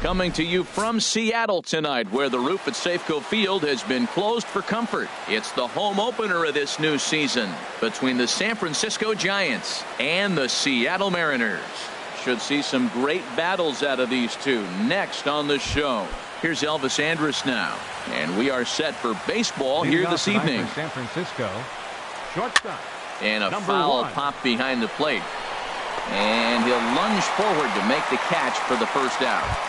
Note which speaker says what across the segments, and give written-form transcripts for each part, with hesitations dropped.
Speaker 1: Coming to you from Seattle tonight, where the roof at Safeco Field has been closed for comfort. It's the home opener of this new season between the San Francisco Giants and the Seattle Mariners. Should see some great battles out of these two next on the show. Here's Elvis Andrus now, and we are set for baseball here this evening.
Speaker 2: San Francisco, shortstop.
Speaker 1: And a foul pop behind the plate. And he'll lunge forward to make the catch for the first out.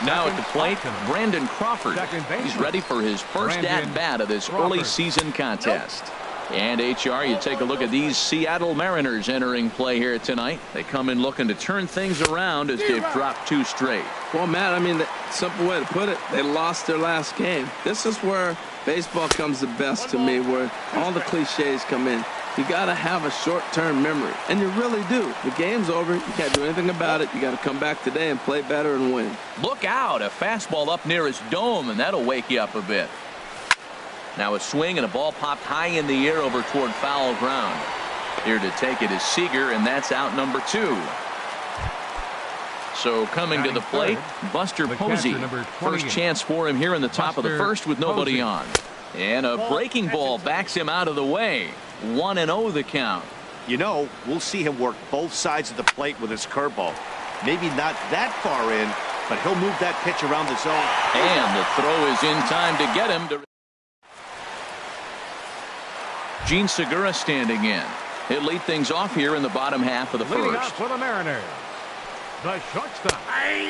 Speaker 1: Now at the plate, Brandon Crawford. He's ready for his first at-bat of this early season contest. And HR, you take a look at these Seattle Mariners entering play here tonight. They come in looking to turn things around as they've dropped 2 straight.
Speaker 3: Well, Matt, I mean, the simple way to put it, they lost their last game. This is where baseball comes the best to me, where all the cliches come in. You got to have a short-term memory, and you really do. The game's over. You can't do anything about it. You got to come back today and play better and win.
Speaker 1: Look out, a fastball up near his dome, and that'll wake you up a bit. Now a swing and a ball popped high in the air over toward foul ground. Here to take it is Seager, and that's out number 2. So coming to the plate, Buster Posey. First chance for him here in the top of the first with nobody on. And a breaking ball backs him out of the way. 1-0 the count.
Speaker 4: You know, we'll see him work both sides of the plate with his curveball. Maybe not that far in, but he'll move that pitch around the zone.
Speaker 1: And the throw is in time to get him to. Gene Segura standing in. He'll lead things off here in the bottom half of the
Speaker 2: Leading
Speaker 1: first.
Speaker 2: off for the Mariners, the shortstop.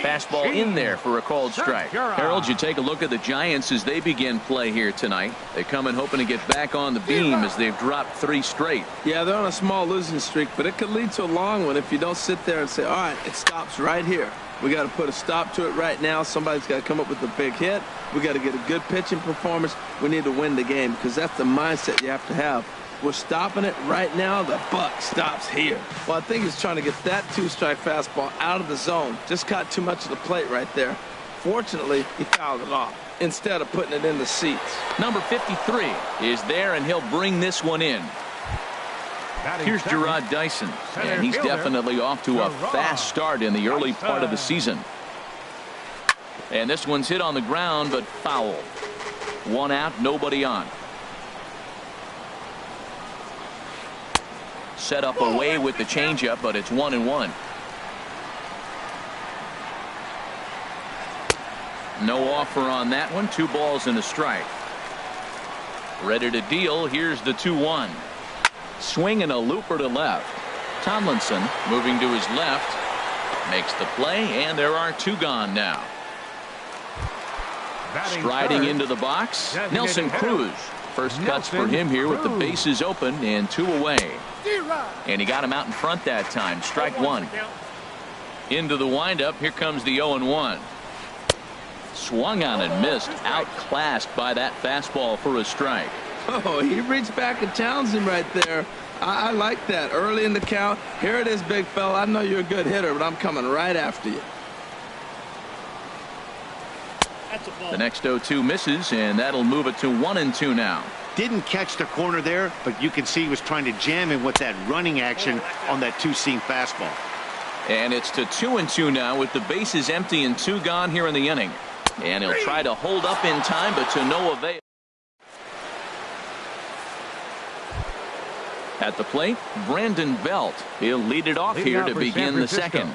Speaker 1: Fastball in there for a called strike. Harold, you take a look at the Giants as they begin play here tonight. They come in hoping to get back on the beam as they've dropped 3 straight.
Speaker 3: Yeah, they're on a small losing streak, but it could lead to a long one if you don't sit there and say, all right, it stops right here. We got to put a stop to it right now. Somebody's got to come up with a big hit. We got to get a good pitching performance. We need to win the game, because that's the mindset you have to have. We're stopping it right now. The buck stops here. Well, I think he's trying to get that 2-strike fastball out of the zone. Just caught too much of the plate right there. Fortunately, he fouled it off instead of putting it in the seats.
Speaker 1: Number 53 is there, and he'll bring this one in. Here's Gerard Dyson, and he's definitely off to a fast start in the early part of the season. And this one's hit on the ground, but foul. 1 out, nobody on. Set up away with the changeup, but it's 1-1. No offer on that one. 2 balls and a strike. Ready to deal. Here's the 2-1. Swing and a looper to left. Tomlinson moving to his left. Makes the play, and there are 2 gone now. Striding into the box, Nelson Cruz. First cuts for him here with the bases open and 2 away. And he got him out in front that time. Strike 1. Into the windup. Here comes the 0-1. Swung on and missed. Outclassed by that fastball for a strike.
Speaker 3: Oh, he reached back and challenged him right there. I like that. Early in the count. Here it is, big fella. I know you're a good hitter, but I'm coming right after you.
Speaker 1: The next 0-2 misses, and that'll move it to 1-2 now.
Speaker 4: Didn't catch the corner there, but you can see he was trying to jam him with that running action on that 2-seam fastball.
Speaker 1: And it's to 2-2 now with the bases empty and 2 gone here in the inning. And he'll try to hold up in time, but to no avail. At the plate, Brandon Belt. He'll lead it off here to begin the second.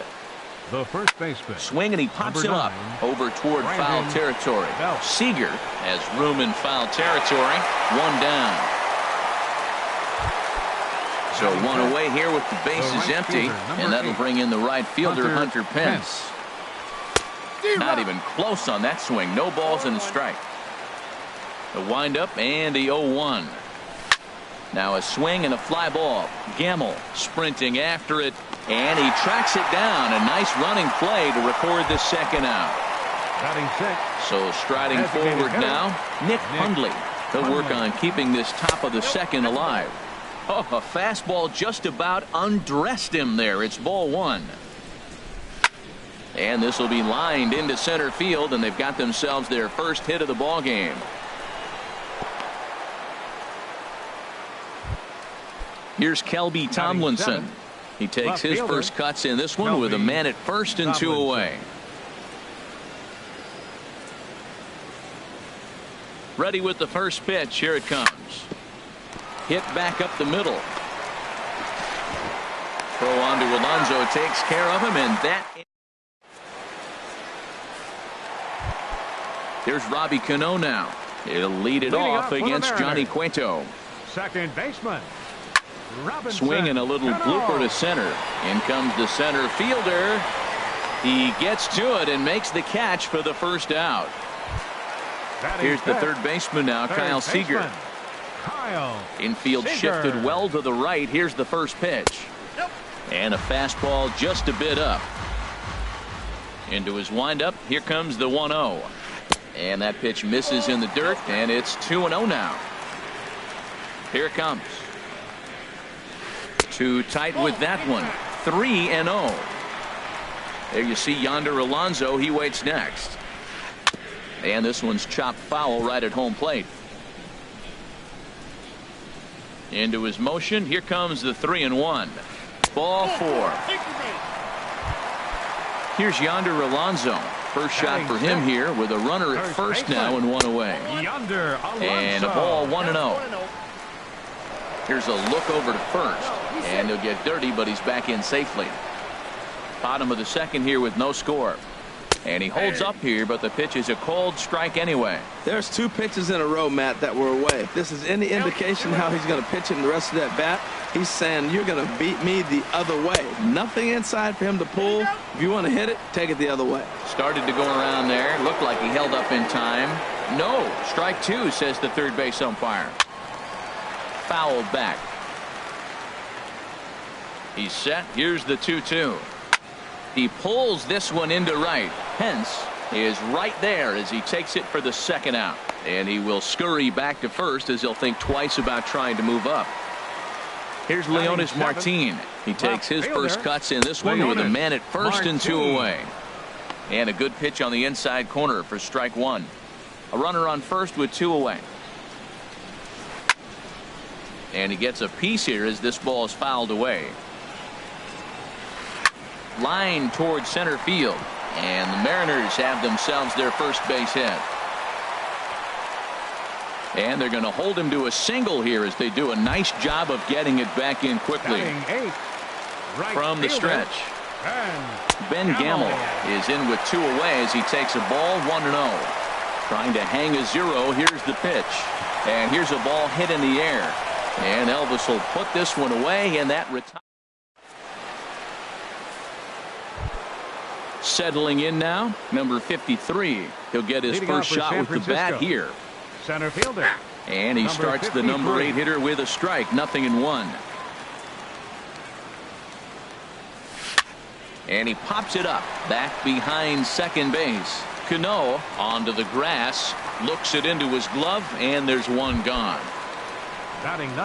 Speaker 2: The first baseman.
Speaker 1: Swing, and he pops him up over toward foul territory. Seager has room in foul territory. 1 down. So 1 away here with the bases empty, and that'll bring in the right fielder, Hunter Pence. Not even close on that swing. No balls and a strike. The windup and the 0-1. Now a swing and a fly ball. Gamble sprinting after it, and he tracks it down. A nice running play to record the second out. So striding forward now, Nick Hundley. He'll work on keeping this top of the second alive. Oh, a fastball just about undressed him there. It's ball 1. And this will be lined into center field, and they've got themselves their first hit of the ball game. Here's Kelby Tomlinson. He takes his first cuts in this one with a man at first and 2 away. Ready with the first pitch. Here it comes. Hit back up the middle. Throw on to Alonso takes care of him, and that. Here's Robbie Cano now. He'll lead it off against Johnny Cueto.
Speaker 2: Second baseman. Robinson.
Speaker 1: Swing and a little blooper to center. In comes the center fielder. He gets to it and makes the catch for the first out. Here's the third baseman now, Kyle Seager. Infield shifted well to the right. Here's the first pitch. And a fastball just a bit up. Into his windup. Here comes the 1-0. And that pitch misses in the dirt, and it's 2-0 now. Here it comes. Too tight with that one. 3-0. There you see Yonder Alonso. He waits next. And this one's chopped foul right at home plate. Into his motion. Here comes the 3-1. Ball 4. Here's Yonder Alonso. First shot for him here with a runner at first now and one away. And a ball 1-0. Here's a look over to first. And he'll get dirty, but he's back in safely. Bottom of the second here with no score. And he holds up here, but the pitch is a cold strike anyway.
Speaker 3: There's 2 pitches in a row, Matt, that were away. If this is any indication how he's going to pitch in the rest of that bat, he's saying you're going to beat me the other way. Nothing inside for him to pull. If you want to hit it, take it the other way.
Speaker 1: Started to go around there. Looked like he held up in time. No. Strike 2, says the third base umpire. Fouled back. He's set. Here's the 2-2. He pulls this one into right. Pence is right there as he takes it for the second out. And he will scurry back to first as he'll think twice about trying to move up. Here's Leonis Martin. He takes his first cuts in this one with a man at first and 2 away. And a good pitch on the inside corner for strike 1. A runner on first with 2 away. And he gets a piece here as this ball is fouled away. Line towards center field. And the Mariners have themselves their first base hit. And they're going to hold him to a single here as they do a nice job of getting it back in quickly. From the stretch. Ben Gamble is in with 2 away as he takes a ball 1-0. Trying to hang a 0. Here's the pitch. And here's a ball hit in the air. And Elvis will put this one away, and that retires. Settling in now, number 53. He'll get his first shot with the bat here.
Speaker 2: Center fielder.
Speaker 1: And he starts the number 8 hitter with a strike. 0-1. And he pops it up back behind second base. Cano onto the grass, looks it into his glove, and there's one gone.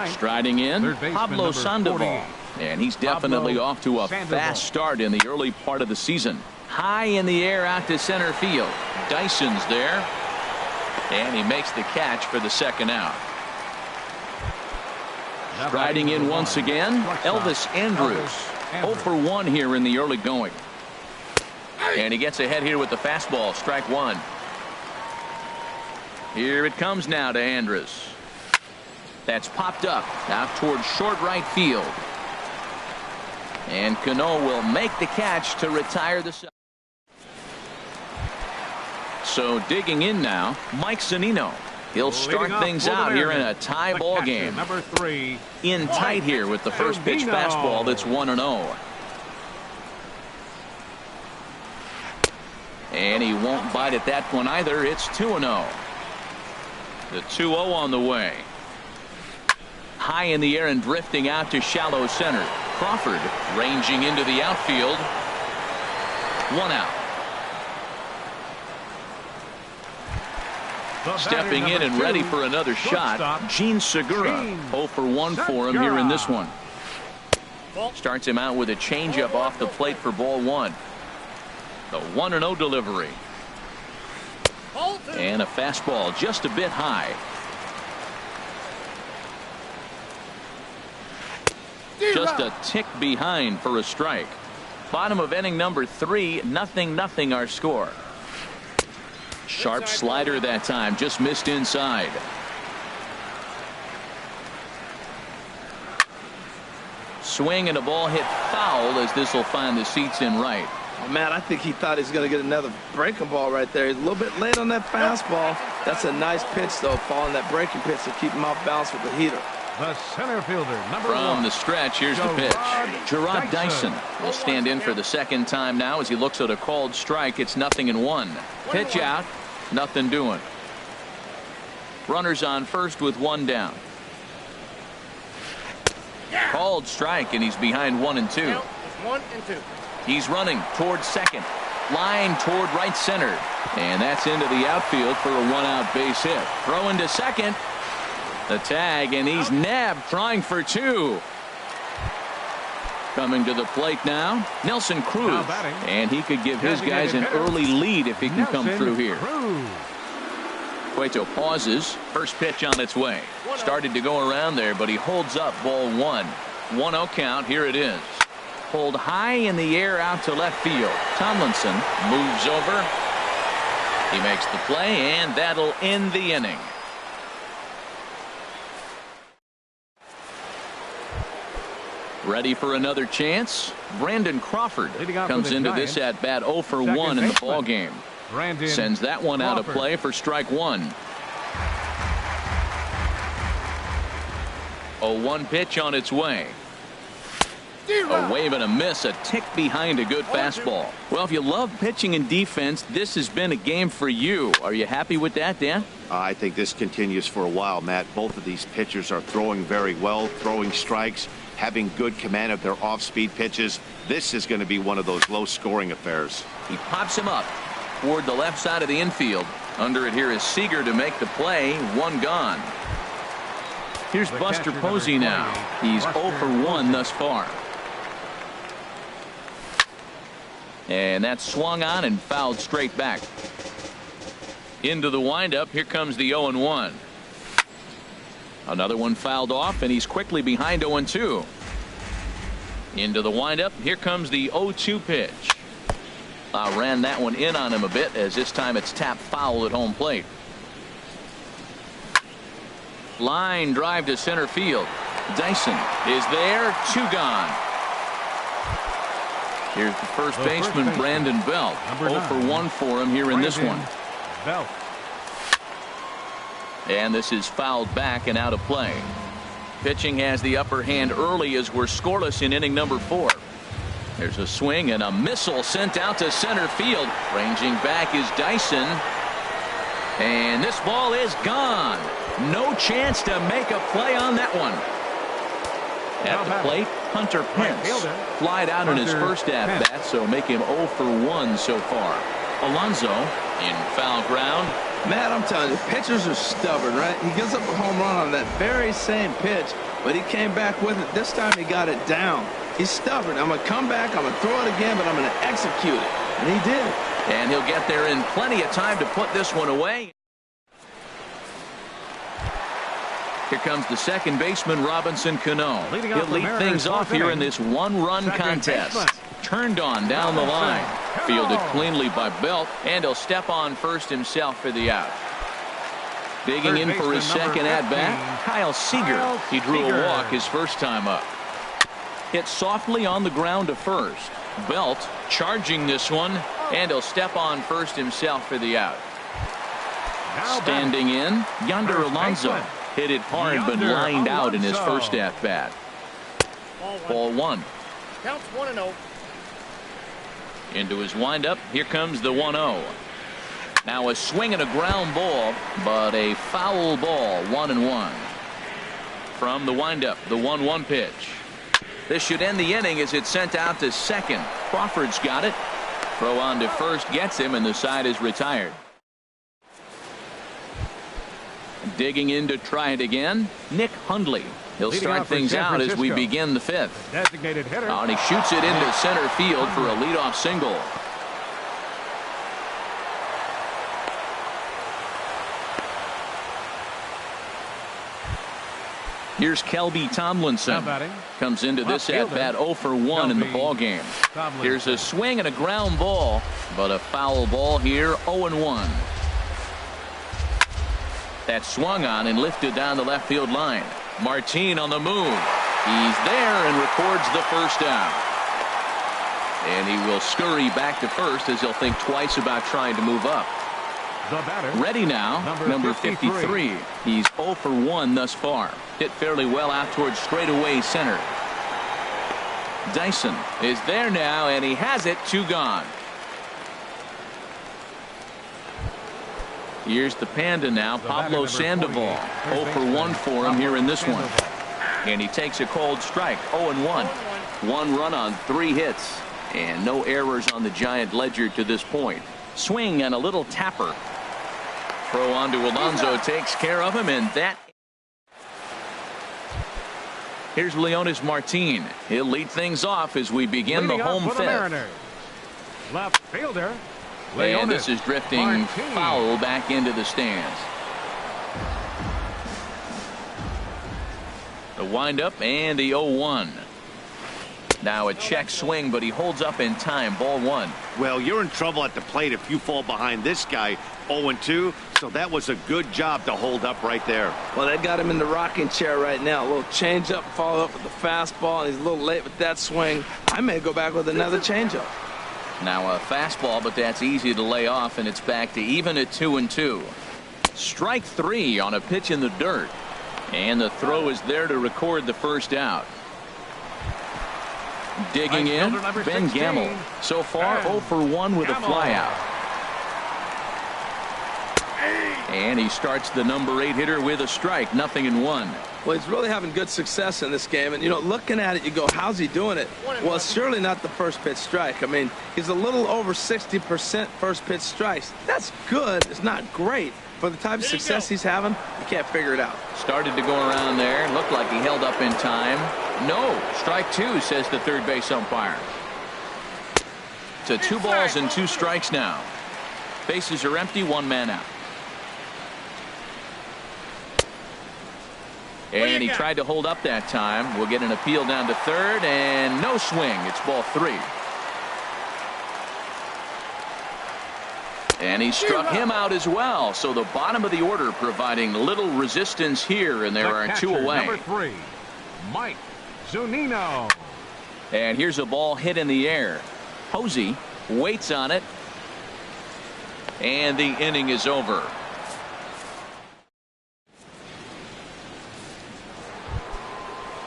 Speaker 1: Striding in, Pablo Sandoval. And he's definitely off to a fast start in the early part of the season. High in the air out to center field. Dyson's there. And he makes the catch for the second out. Striding in once again, Elvis Andrus. 0 for 1 here in the early going. And he gets ahead here with the fastball. Strike 1. Here it comes now to Andrus. That's popped up out towards short right field. And Cano will make the catch to retire the side. So digging in now, Mike Zunino. He'll start things out here in a tie ball game.
Speaker 2: Number 3.
Speaker 1: In tight here with the first pitch fastball that's 1-0. And he won't bite at that one either. It's 2-0. The 2-0 on the way. High in the air and drifting out to shallow center. Crawford ranging into the outfield. 1 out. Stepping in and ready for another shot, Gene Segura. 0 for 1 for him here in this one. Starts him out with a changeup off the plate for ball 1. The 1-0 delivery. And a fastball just a bit high. Just a tick behind for a strike. Bottom of inning number 3, 0-0 our score. Sharp slider that time, just missed inside. Swing and a ball hit foul as this will find the seats in right.
Speaker 3: Oh, man, I think he thought he was going to get another breaking ball right there. He's a little bit late on that fastball. That's a nice pitch, though, following that breaking pitch to keep him off balance with the heater.
Speaker 2: The center fielder, number
Speaker 1: From
Speaker 2: 1.
Speaker 1: the stretch, here's the pitch. Gerard Dyson will stand in for the second time now as he looks at a called strike. It's 0-1. Pitch out, nothing doing. Runners on first with 1 down. Called strike, and he's behind 1 and 2.
Speaker 5: 1 and 2.
Speaker 1: He's running towards second. Line toward right center. And that's into the outfield for a 1-out base hit. Throw into second. The tag, and he's nabbed trying for 2. Coming to the plate now, Nelson Cruz. And he could give his guys an early lead if he can come through here. Cueto pauses. First pitch on its way. Started to go around there, but he holds up ball 1. 1-0 count. Here it is. Pulled high in the air out to left field. Tomlinson moves over. He makes the play, and that'll end the inning. Ready for another chance? Brandon Crawford comes into this at bat 0 for 1 in the ball game. Sends that one out of play for strike 1. 0-1 pitch on its way. A wave and a miss, a tick behind a good fastball. Well, if you love pitching and defense, this has been a game for you. Are you happy with that, Dan?
Speaker 4: I think this continues for a while, Matt. Both of these pitchers are throwing very well, throwing strikes, having good command of their off-speed pitches. This is going to be one of those low-scoring affairs.
Speaker 1: He pops him up toward the left side of the infield. Under it here is Seager to make the play. 1 gone. Here's Buster Posey now. He's 0 for 1 thus far. And that's swung on and fouled straight back. Into the windup. Here comes the 0-1. Another one fouled off, and he's quickly behind 0-2. Into the windup. Here comes the 0-2 pitch. Ran that one in on him a bit, as this time it's tapped foul at home plate. Line drive to center field. Dyson is there. 2 gone. Here's the first baseman, Brandon Belt. 0 for 1 for him here in this one.
Speaker 2: Belt.
Speaker 1: And this is fouled back and out of play. Pitching has the upper hand early as we're scoreless in inning number 4. There's a swing and a missile sent out to center field. Ranging back is Dyson. And this ball is gone. No chance to make a play on that one. At the plate, Hunter Pence flied out in his first at-bat, so make him 0 for 1 so far. Alonso in foul ground.
Speaker 3: Matt, I'm telling you, pitchers are stubborn, right? He gives up a home run on that very same pitch, but he came back with it. This time he got it down. He's stubborn. I'm going to come back, I'm going to throw it again, but I'm going to execute it. And he did.
Speaker 1: And he'll get there in plenty of time to put this one away. Here comes the second baseman, Robinson Cano. He'll lead things off here in this 1-run contest. Turned on down the line. Fielded cleanly by Belt, and he'll step on first himself for the out. Digging in for his second at-bat, Kyle Seager. He drew a walk his first time up. Hit softly on the ground to first. Belt charging this one, and he'll step on first himself for the out. Standing in, Yonder Alonso. Hit it hard but lined out in his first at-bat. Ball 1.
Speaker 5: Counts 1-0.
Speaker 1: Into his windup. Here comes the 1-0. Now a swing and a ground ball, but a foul ball. 1-1. From the windup, the 1-1 pitch. This should end the inning as it's sent out to second. Crawford's got it. Throw on to first gets him, and the side is retired. Digging in to try it again, Nick Hundley. He'll start things out as we begin the 5th.
Speaker 2: Designated hitter.
Speaker 1: And he shoots it into center field for a leadoff single. Here's Kelby Tomlinson. Comes into this at-bat 0 for 1 in the ball game. Here's a swing and a ground ball, but a foul ball here. 0-1. That swung on and lifted down the left field line. Martin on the move. He's there and records the first down. And he will scurry back to first as he'll think twice about trying to move up.
Speaker 2: The batter,
Speaker 1: ready now, number 53. He's 0 for 1 thus far. Hit fairly well out towards straightaway center. Dyson is there now, and he has it. 2 gone. Here's the Panda now, Pablo Sandoval. 0 for 1 for him here in this one. And he takes a cold strike. 0-1. 1 run on 3 hits. And no errors on the Giant ledger to this point. Swing and a little tapper. Throw on to Alonso takes care of him, and that. Here's Leonis Martin. He'll lead things off as we begin the home fifth.
Speaker 2: Left fielder.
Speaker 1: And this is drifting
Speaker 2: Martin.
Speaker 1: foul back into the stands. The windup and the 0-1. Now a check swing, but he holds up in time. Ball 1.
Speaker 4: Well, you're in trouble at the plate if you fall behind this guy. 0-2, so that was a good job to hold up right there.
Speaker 3: Well, they got him in the rocking chair right now. A little changeup, follow up with the fastball, and he's a little late with that swing. I may go back with another changeup.
Speaker 1: Now a fastball, but that's easy to lay off, and it's back to even at 2-2. Strike 3 on a pitch in the dirt, and the throw is there to record the first out. Digging in, Ben Gamble. So far, 0 for 1 with a flyout. And he starts the number 8 hitter with a strike. 0-1.
Speaker 3: Well, he's really having good success in this game. And, you know, looking at it, you go, how's he doing it? Well, it's surely not the first pitch strike. I mean, he's a little over 60% first pitch strikes. That's good. It's not great. For the type of success he's having, you can't figure it out.
Speaker 1: Started to go around there. Looked like he held up in time. No. Strike 2, says the third base umpire. To 2 balls and 2 strikes now. Bases are empty. 1 man out. And he tried to hold up that time. We'll get an appeal down to third, and no swing. It's ball 3. And he struck him out as well. So the bottom of the order providing little resistance here, and there are 2 away.
Speaker 2: Number 3, Mike Zunino.
Speaker 1: And here's a ball hit in the air. Posey waits on it, and the inning is over.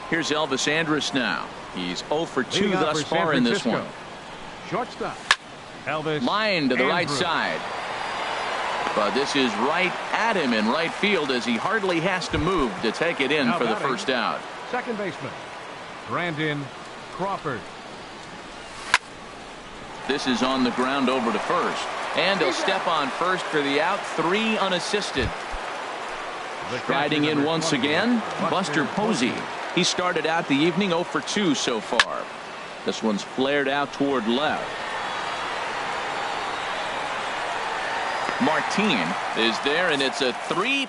Speaker 1: Here's Elvis Andrus now. He's 0 for 2 thus far in this one.
Speaker 2: Shortstop Elvis.
Speaker 1: Line to the right
Speaker 2: Andrus.
Speaker 1: side. But this is right at him in right field as he hardly has to move to take it in
Speaker 2: Now
Speaker 1: for the
Speaker 2: batting,
Speaker 1: first out.
Speaker 2: Second baseman Brandon Crawford.
Speaker 1: This is on the ground over to first. And he'll step on first for the out. 3 unassisted. Striding in once again, Buster Posey. He started out the evening 0 for 2 so far. This one's flared out toward left. Martin is there, and it's a 3.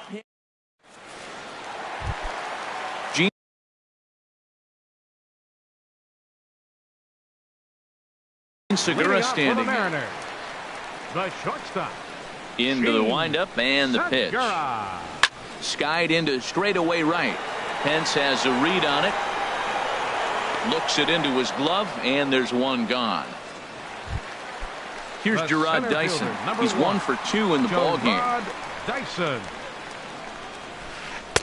Speaker 1: Segura standing
Speaker 2: the shortstop
Speaker 1: into the windup and the pitch.
Speaker 2: Segura.
Speaker 1: Skied into straightaway right. Pence has a read on it. Looks it into his glove, and there's 1 gone. Here's
Speaker 2: The
Speaker 1: Gerard
Speaker 2: center
Speaker 1: Dyson.
Speaker 2: fielder, number
Speaker 1: He's 1 for 2 in the ball game.
Speaker 2: Gerard Dyson.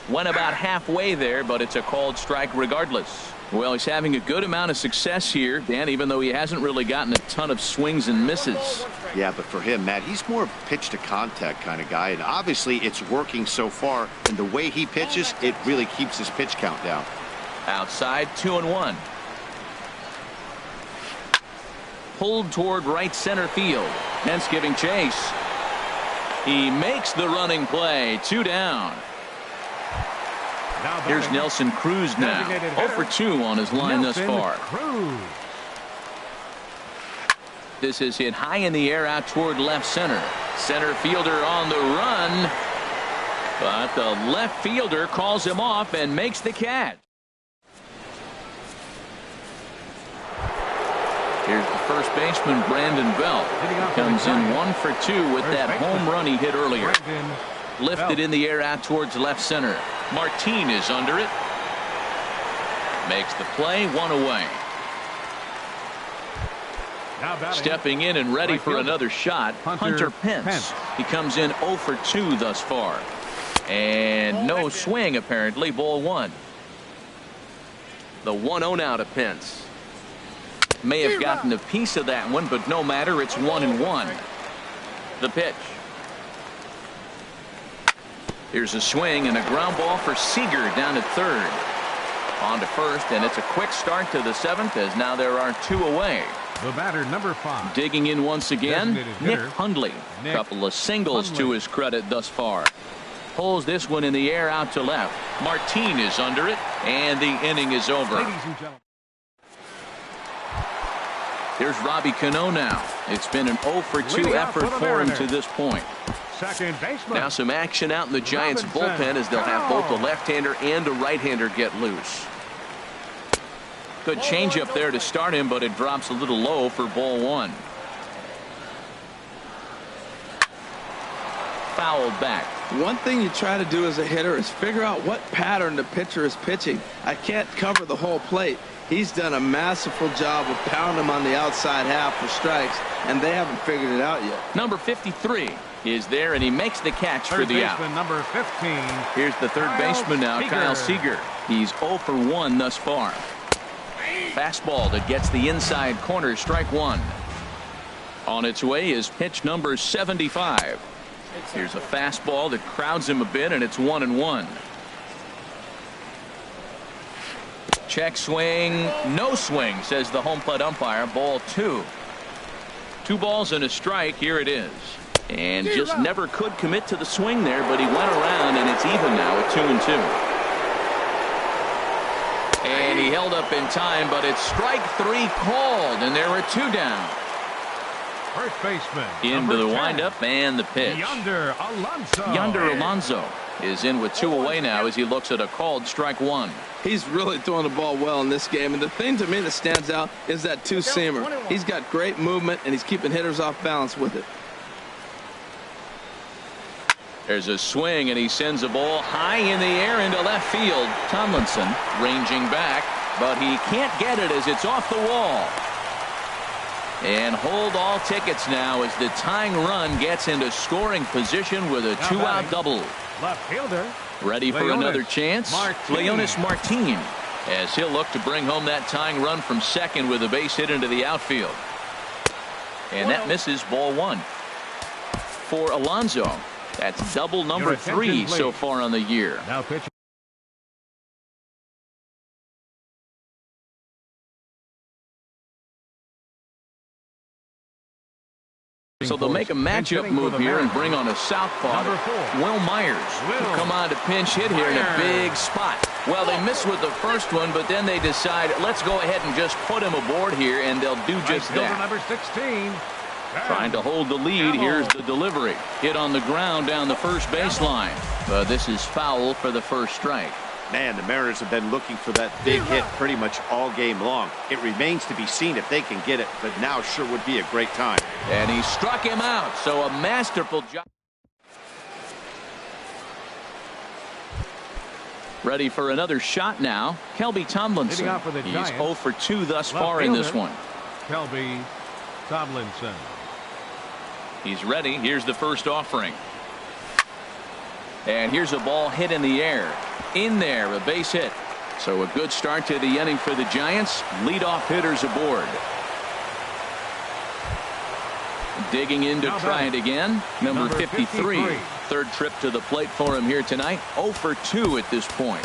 Speaker 1: Went about halfway there, but it's a called strike regardless. Well, he's having a good amount of success here, Dan, even though he hasn't really gotten a ton of swings and misses.
Speaker 4: Yeah, but for him, Matt, he's more of a pitch to contact kind of guy, and obviously it's working so far, and the way he pitches, it really keeps his pitch count down.
Speaker 1: Outside, 2-1. Pulled toward right center field. Pence giving chase. He makes the running play. 2 down. Here's Nelson Cruz now. 0 for 2 on his line thus far.
Speaker 2: Cruz.
Speaker 1: This is hit high in the air out toward left center. Center fielder on the run. But the left fielder calls him off and makes the catch. Here's the first baseman, Brandon Belt. Comes in 1 for 2 with that home run he hit earlier.
Speaker 2: Brandon
Speaker 1: Lifted in the air out towards left center. Martin is under it. Makes the play, 1 away.
Speaker 2: Now batting.
Speaker 1: Stepping in and ready
Speaker 2: Right
Speaker 1: for
Speaker 2: fielder.
Speaker 1: another shot,
Speaker 2: Hunter
Speaker 1: Hunter Pence. He comes in 0 for 2 thus far. And no swing, apparently. Ball 1. The 1-0 now to Pence. May have gotten a piece of that one, but no matter. It's 1-1. The pitch. Here's a swing and a ground ball for Seager down at third. On to first, and it's a quick start to the 7th as now there are 2 away.
Speaker 2: The batter, number 5.
Speaker 1: Digging in once again,
Speaker 2: Designated
Speaker 1: Nick
Speaker 2: hitter,
Speaker 1: Hundley.
Speaker 2: Nick
Speaker 1: Couple of singles to
Speaker 2: Hundley.
Speaker 1: his credit thus far. Pulls this one in the air out to left. Martin is under it, and the inning is over.
Speaker 2: Ladies and gentlemen.
Speaker 1: Here's Robbie Cano now. It's been an 0 for 2
Speaker 2: Leading off
Speaker 1: effort
Speaker 2: for the
Speaker 1: for him
Speaker 2: Mariners.
Speaker 1: to this point.
Speaker 2: Second baseman.
Speaker 1: Now some action out in the Giants
Speaker 2: Robinson.
Speaker 1: bullpen as they'll have both a
Speaker 2: Cano.
Speaker 1: left-hander and a right-hander get loose. Good changeup there to start him, but it drops a little low for ball 1. Fouled back.
Speaker 3: One thing you try to do as a hitter is figure out what pattern the pitcher is pitching. I can't cover the whole plate. He's done a masterful job of pounding him on the outside half for strikes, and they haven't figured it out yet.
Speaker 1: Number 53 is there, and he makes the catch for
Speaker 2: Third
Speaker 1: the out.
Speaker 2: baseman, number 15.
Speaker 1: Here's the third
Speaker 2: Kyle
Speaker 1: baseman now,
Speaker 2: Seager.
Speaker 1: Kyle Seager. He's 0 for 1 thus far. Fastball that gets the inside corner, strike 1. On its way is pitch number 75. Here's a fastball that crowds him a bit, and it's 1-1. Check swing, no swing, says the home plate umpire. Ball 2. 2 balls and a strike. Here it is. And just never could commit to the swing there, but he went around, and it's even now at 2-2. And he held up in time, but it's strike 3 called, and there were 2 down.
Speaker 2: First baseman.
Speaker 1: Into
Speaker 2: number
Speaker 1: the
Speaker 2: 10.
Speaker 1: windup and the pitch.
Speaker 2: Yonder Alonso.
Speaker 1: Yonder Alonso is in with 2 away now as he looks at a called strike 1.
Speaker 3: He's really throwing the ball well in this game, and the thing to me that stands out is that two-seamer. He's got great movement, and he's keeping hitters off balance with it.
Speaker 1: There's a swing, and he sends a ball high in the air into left field. Tomlinson ranging back, but he can't get it as it's off the wall. And hold all tickets now as the tying run gets into scoring position with a
Speaker 2: Now
Speaker 1: 2-out
Speaker 2: batting.
Speaker 1: double.
Speaker 2: Left fielder.
Speaker 1: Ready for
Speaker 2: Leonis
Speaker 1: another chance.
Speaker 2: Martin.
Speaker 1: Leonis Martin, as he'll look to bring home that tying run from second with a base hit into the outfield. And that misses, ball 1. For Alonso, that's double number
Speaker 2: Your
Speaker 1: 3
Speaker 2: attention,
Speaker 1: so
Speaker 2: please.
Speaker 1: far on the year.
Speaker 2: Now pitching.
Speaker 1: So they'll make a matchup move here and bring on a southpaw.
Speaker 2: Number 4.
Speaker 1: Will Myers
Speaker 2: Will
Speaker 1: come on to pinch hit here in a
Speaker 2: Myers.
Speaker 1: big spot. Well, they missed with the first one, but then they decide, let's go ahead and just put him aboard here, and they'll do just
Speaker 2: Right fielder,
Speaker 1: that.
Speaker 2: number 16.
Speaker 1: Trying to hold the lead. Here's the delivery. Hit on the ground down the first baseline. But this is foul for the first strike.
Speaker 4: Man, the Mariners have been looking for that big hit pretty much all game long. It remains to be seen if they can get it, but now sure would be a great time.
Speaker 1: And he struck him out. So a masterful job. Ready for another shot now. Kelby Tomlinson.
Speaker 2: Leading off for the
Speaker 1: He's
Speaker 2: Giants.
Speaker 1: 0 for 2 thus
Speaker 2: Left
Speaker 1: far in this
Speaker 2: fielder.
Speaker 1: one.
Speaker 2: Kelby Tomlinson.
Speaker 1: He's ready. Here's the first offering. And here's a ball hit in the air. In there, a base hit. So a good start to the inning for the Giants. Leadoff hitters aboard. Digging in to
Speaker 2: Now
Speaker 1: try it
Speaker 2: batting.
Speaker 1: again. Number 53.
Speaker 2: 53.
Speaker 1: Third trip to the plate for him here tonight. 0 for 2 at this point.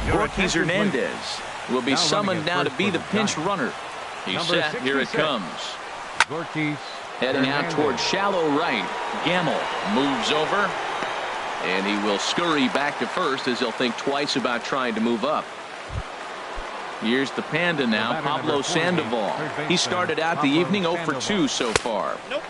Speaker 2: Your
Speaker 1: Gorky
Speaker 2: attention, please.
Speaker 1: Hernandez will be
Speaker 2: Now running
Speaker 1: summoned
Speaker 2: at
Speaker 1: now to
Speaker 2: first
Speaker 1: be
Speaker 2: for
Speaker 1: the
Speaker 2: the
Speaker 1: pinch
Speaker 2: Giants.
Speaker 1: runner. He's
Speaker 2: Number
Speaker 1: set. Here it
Speaker 2: 66.
Speaker 1: comes.
Speaker 2: Gorky
Speaker 1: Heading out
Speaker 2: Hernandez.
Speaker 1: toward shallow right. Gamble moves over. And he will scurry back to first as he'll think twice about trying to move up. Here's the Panda now,
Speaker 2: batter,
Speaker 1: Pablo
Speaker 2: number 48,
Speaker 1: Sandoval.
Speaker 2: third baseman,
Speaker 1: He started out the
Speaker 2: Pablo
Speaker 1: evening 0 for 2
Speaker 2: Sandoval.
Speaker 1: so far.
Speaker 5: Nope.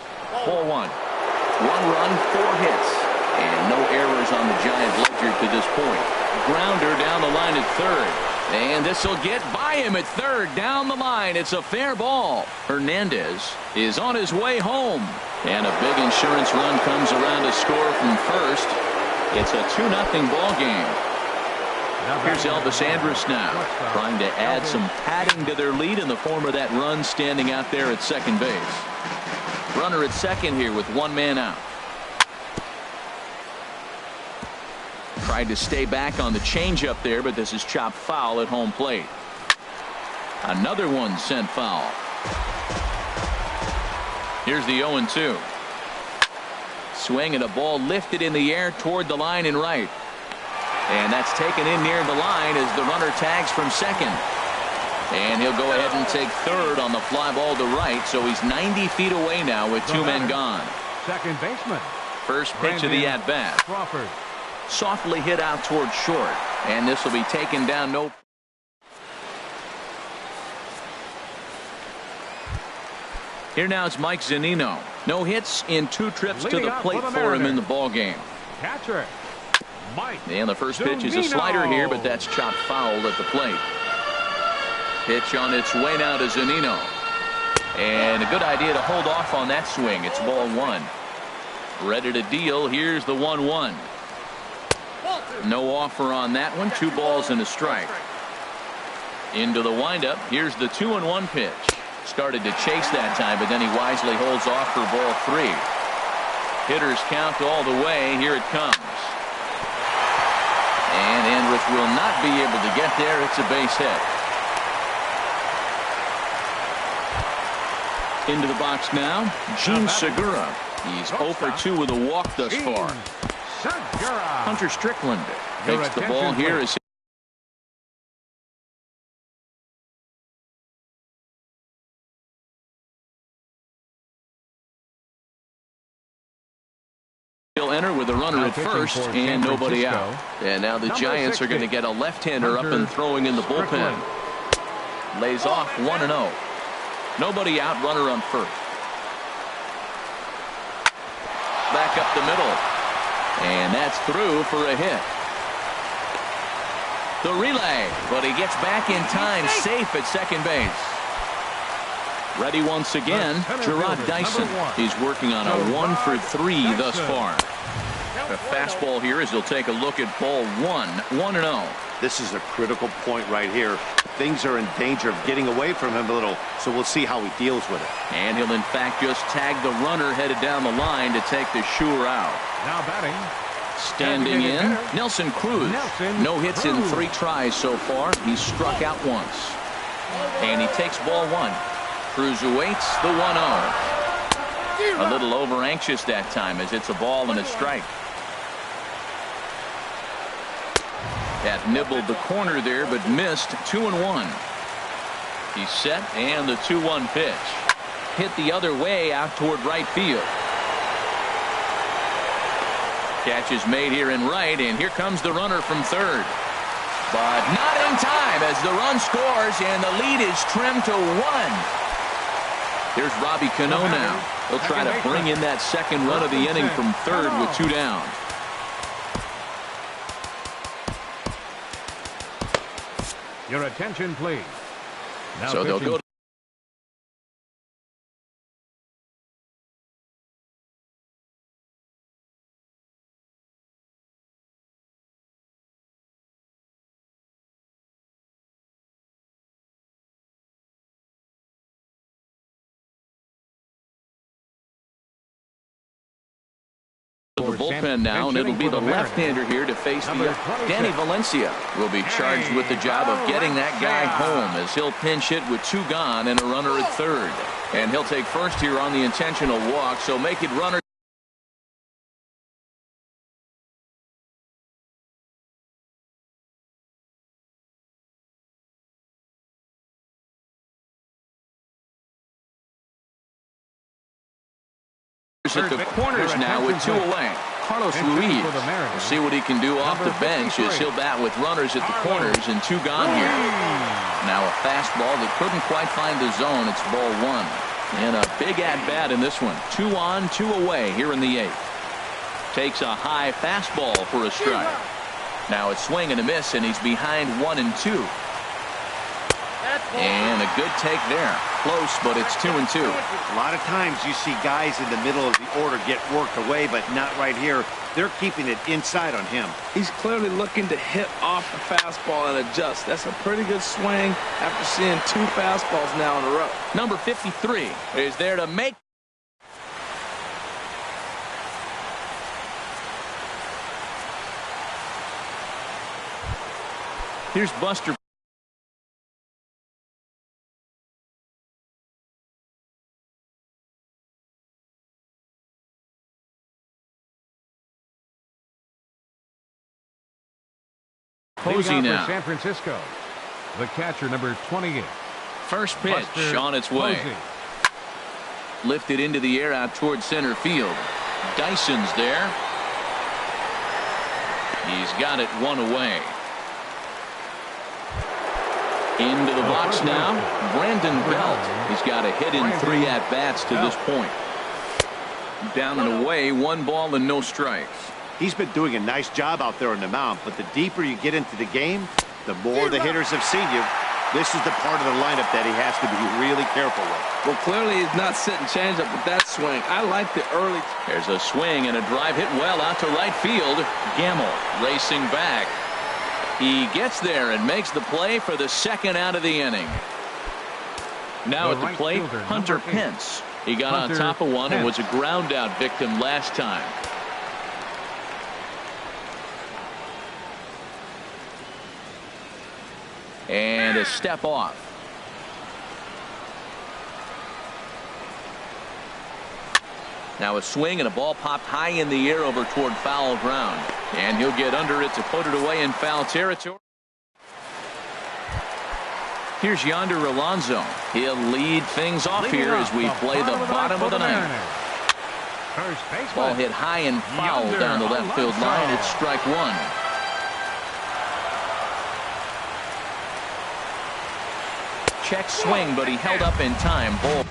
Speaker 1: Ball 1. 1 run, 4 hits. And no errors on the Giant ledger to this point. Grounder down the line at third. And this will get by him at third. Down the line. It's a fair ball. Hernandez is on his way home. And a big insurance run comes around to score from first. It's a 2-0 ball game. Here's Elvis Andrus now, trying to add some padding to their lead in the form of that run standing out there at second base. Runner at second here with one man out. Tried to stay back on the changeup there, but this is chopped foul at home plate. Another one sent foul. Here's the 0-2. Swing and a ball lifted in the air toward the line and right. And that's taken in near the line as the runner tags from second. And he'll go ahead and take third on the fly ball to right. So he's 90 feet away now with two men gone.
Speaker 2: Second baseman.
Speaker 1: First pitch of the at-bat.
Speaker 2: Crawford.
Speaker 1: Softly hit out toward short. And this will be taken down. No. Here now is Mike Zunino. No hits in 2 trips to the plate for him in the ball game.
Speaker 2: Catcher. Mike.
Speaker 1: And the first pitch is a slider here, but that's chopped foul at the plate. Pitch on its way now to Zunino. And a good idea to hold off on that swing. It's ball 1. Ready to deal. Here's the 1-1. No offer on that one. 2 balls and a strike. Into the windup. Here's the 2-1 pitch. Started to chase that time, but then he wisely holds off for ball 3. Hitters count all the way. Here it comes. And Andrus will not be able to get there. It's a base hit. Into the box now, Gene Segura. He's 0 for 2 with a walk thus far. Hunter Strickland takes the ball here as he'll enter with a runner at first and nobody out. And now the Giants are going to get a left-hander up and throwing in the bullpen. Lays off 1-0. Nobody out, runner on first. Back up the middle. And that's through for a hit. The relay, but he gets back in time, safe at second base. Ready once again, Gerard Dyson. He's working on a 1 for 3 thus far. A fastball here as he'll take a look at ball 1, 1-0.
Speaker 4: This is a critical point right here. Things are in danger of getting away from him a little, so we'll see how he deals with it.
Speaker 1: And he'll in fact just tag the runner headed down the line to take the sure out.
Speaker 2: Now batting.
Speaker 1: Standing in, Nelson Cruz. No hits in 3 tries so far. He's struck out once. And he takes ball 1. Cruz awaits the 1-0. A little over anxious that time as it's a ball and a strike. That nibbled the corner there but missed. 2-1. He's set and the 2-1 pitch. Hit the other way out toward right field. Catch is made here in right, and here comes the runner from third. But not in time as the run scores and the lead is trimmed to 1. Here's Robbie Cano now. He'll try to bring in that second run of the inning from third with 2 down.
Speaker 2: Your attention, please. Now
Speaker 1: So they'll go to the bullpen now, and it'll be the left-hander here to face the Danny Valencia will be charged with the job of getting that guy home as he'll pinch hit with 2 gone and a runner at third. And he'll take first here on the intentional walk, so make it runner at the corners now with 2 away. Carlos Ruiz. We'll see what he can do off the bench as he'll bat with runners at the corners and 2 gone here. Now a fastball that couldn't quite find the zone. It's ball 1. And a big at-bat in this one. 2 on, 2 away here in the 8th. Takes a high fastball for a strike. Now it's swing and a miss, and he's behind 1-2. And a good take there. Close, but it's 2-2.
Speaker 4: A lot of times you see guys in the middle of the order get worked away, but not right here. They're keeping it inside on him.
Speaker 3: He's clearly looking to hit off the fastball and adjust. That's a pretty good swing after seeing 2 fastballs now in a row.
Speaker 1: Number 53 is there to make. Here's Buster. Posey now.
Speaker 2: For San Francisco, the catcher, number 28.
Speaker 1: First pitch
Speaker 2: Buster
Speaker 1: on its way.
Speaker 2: Posey.
Speaker 1: Lifted into the air out towards center field. Dyson's there. He's got it 1 away. Into the box now, Brandon Belt. He's got a hit in 3 at-bats to this point. Down and away, 1 ball and no strikes.
Speaker 4: He's been doing a nice job out there on the mound, but the deeper you get into the game, the more the hitters have seen you. This is the part of the lineup that he has to be really careful with.
Speaker 3: Well, clearly he's not sitting changeup with that swing. I like the early.
Speaker 1: There's a swing and a drive hit well out to right field. Gamble racing back. He gets there and makes the play for the 2nd out of the inning. Now at the plate, Hunter Pence. He got on top of one and was a ground out victim last time. And a step off. Now a swing and a ball popped high in the air over toward foul ground. And he'll get under it to put it away in foul territory. Here's Yonder Alonso. He'll lead things off here as we play the bottom of the 9th. Ball hit high and foul down the left field line. It's strike 1. Check swing, but he held up in time. Ball.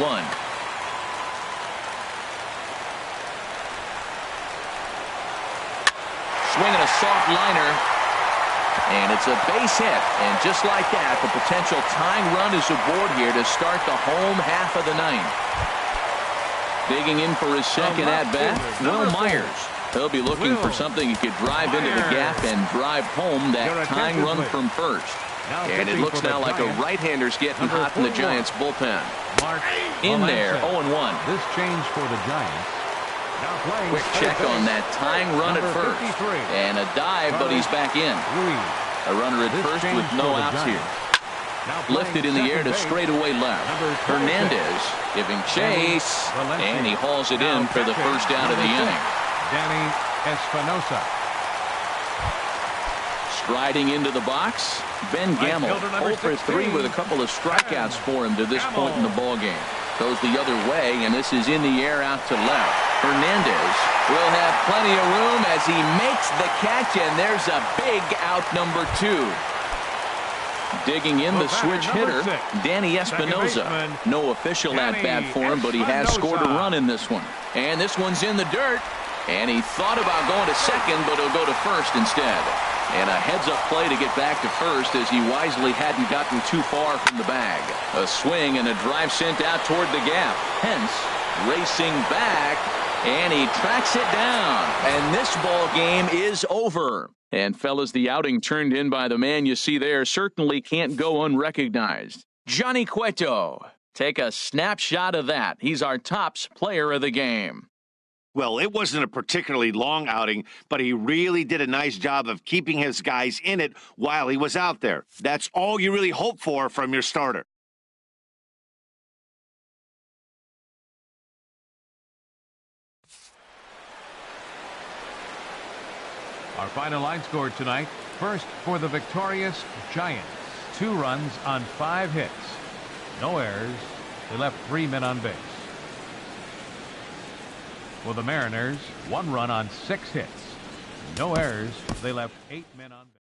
Speaker 1: One. Swinging a soft liner. And it's a base hit. And just like that, the potential tying run is aboard here to start the home half of the 9th. Digging in for his 2nd at-bat, Will Myers. He'll be looking for something he could drive into the gap and drive home that tying run from first. And it looks now like a right-hander's getting hot in the Giants' bullpen. In there, 0-1.
Speaker 2: This change for the Giants.
Speaker 1: Quick check on that tying run at first. And a dive, but he's back in. A runner at first with no outs here. Lifted in the air to straightaway left. Hernandez giving chase, and he hauls it in for the 1st out of the inning.
Speaker 2: Danny Espinosa.
Speaker 1: Striding into the box, Ben Gamble, 0 for 3 with a couple of strikeouts for him to this point in the ballgame. Goes the other way, and this is in the air out to left. Hernandez will have plenty of room as he makes the catch, and there's a big out number 2. Digging in the switch hitter, Danny Espinosa. No official at-bat for him, but he has scored a run in this one. And this one's in the dirt. And he thought about going to second, but he'll go to first instead. And a heads-up play to get back to first as he wisely hadn't gotten too far from the bag. A swing and a drive sent out toward the gap. Pence racing back, and he tracks it down. And this ball game is over. And fellas, the outing turned in by the man you see there certainly can't go unrecognized. Johnny Cueto. Take a snapshot of that. He's our tops player of the game.
Speaker 4: Well, it wasn't a particularly long outing, but he really did a nice job of keeping his guys in it while he was out there. That's all you really hope for from your starter.
Speaker 2: Our final line score tonight. First for the victorious Giants. 2 runs on 5 hits. No errors. They left 3 men on base. For the Mariners, 1 run on 6 hits. No errors. They left 8 men on base.